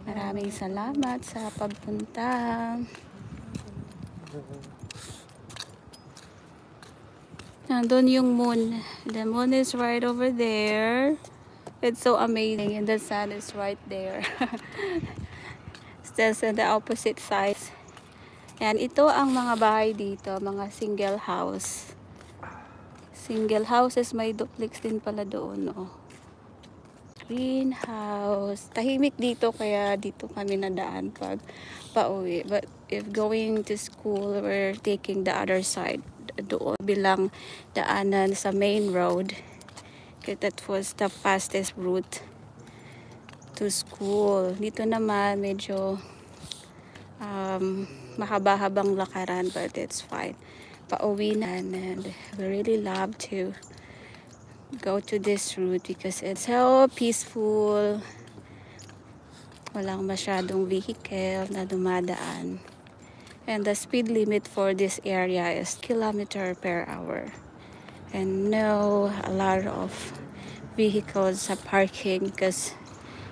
Maraming salamat sa pagpunta. Nandun yung moon. The moon is right over there. It's so amazing, and the sun is right there. It's just on the opposite side. Yan, ito ang mga bahay dito, mga single house. Single houses, may duplex din pala doon, oh. Greenhouse. Tahimik dito, kaya dito kami nadaan pag pauwi. But if going to school, we're taking the other side. Doon bilang daanan sa main road. Because that was the fastest route to school. Dito naman medyo mahaba-habang lakaran, but it's fine. Pauwi na, and we really love to go to this route because it's so peaceful. Walang masyadong vehicle na dumadaan. And the speed limit for this area is km/h. And no, a lot of vehicles are parking because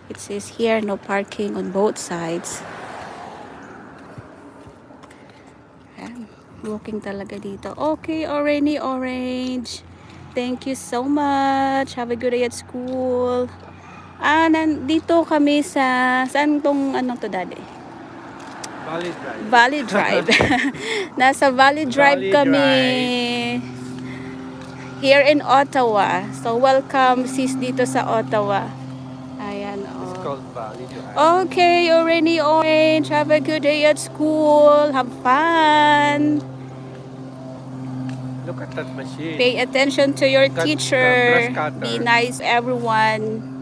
it says here no parking on both sides. Ayan, walking talaga dito. Okay, orange. Thank you so much. Have a good day at school. Nandito kami sa, saan tong ano to, Daddy? Valley Drive. Valley Drive. Nasa Valley Drive kami. Here in Ottawa. So welcome sis dito sa Ottawa. Ayan, oh. It's called Valley Drive. Okay, orange. Have a good day at school. Have fun. Look at that machine. Pay attention to your teacher. grass cutter. Be nice, everyone.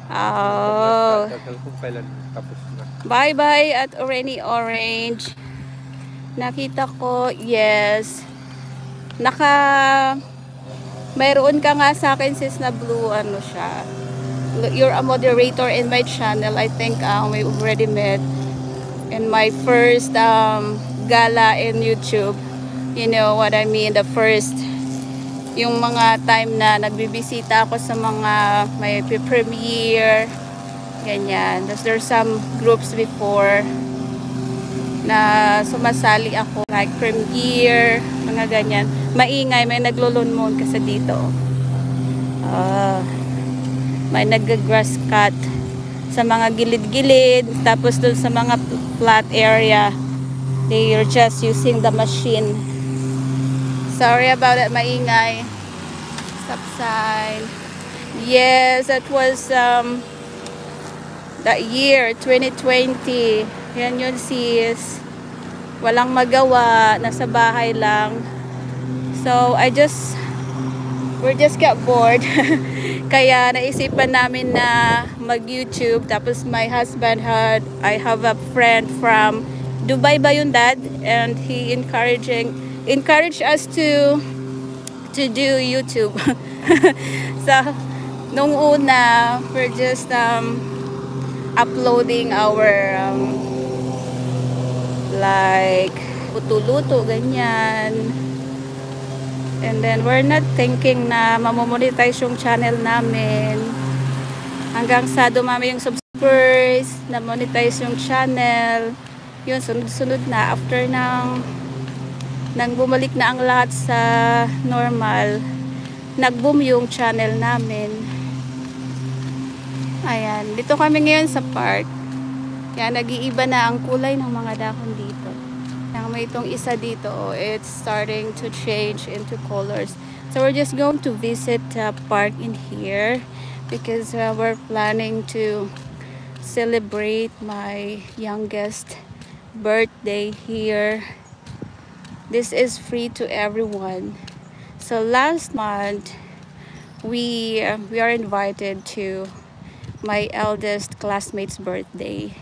Oh. Kung kailan tapos na. Bye-bye at orange. Nakita ko, yes. Mayroon ka nga sa akin sis na blue, ano siya. You're a moderator in my channel. I think we already met in my first gala in YouTube. You know what I mean? The first, yung mga time na nagbibisita ako sa mga may premiere, ganyan. There's some groups before na sumasali ako, like premiere, mga ganyan. Maingay, may naglulunmon kasi dito. May nag-grass cut sa mga gilid-gilid, tapos dun sa mga flat area, they are just using the machine. Sorry about that, maingay. Stop sign. Yes, that was that year, 2020. Yan yun sis. Walang magawa, nasa bahay lang. So, we just got bored. Kaya naisipan namin na mag-YouTube. Tapos my husband I have a friend from Dubai ba yun, Dad? And he encouraged us to do YouTube. So, nung una, we're just uploading our like luto-luto, ganyan. And then we're not thinking na mamomonetize yung channel namin. Hanggang sa dumami yung subscribers, na monetize yung channel. Yun, sunod-sunod na. After nang bumalik na ang lahat sa normal, nag-boom yung channel namin. Ayan, dito kami ngayon sa park. Kaya nag-iiba na ang kulay ng mga dahon dito. May itong isa dito, oh, it's starting to change into colors. So we're just going to visit park in here because we're planning to celebrate my youngest birthday here. This is free to everyone. So last month we are invited to my eldest classmate's birthday.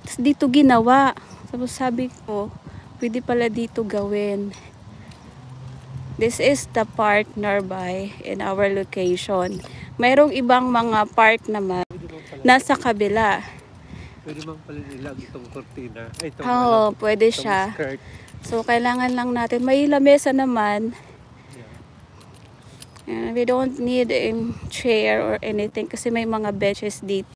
Tapos dito ginawa. Tapos sabi ko, pwede pala dito gawin. This is the park nearby in our location. Mayroong ibang mga park naman nasa kabila. Pwede mang pala nilag itong kortina. Oo, pwede siya. Skirt. So, kailangan lang natin. May lamesa naman. And we don't need a chair or anything kasi may mga benches dito.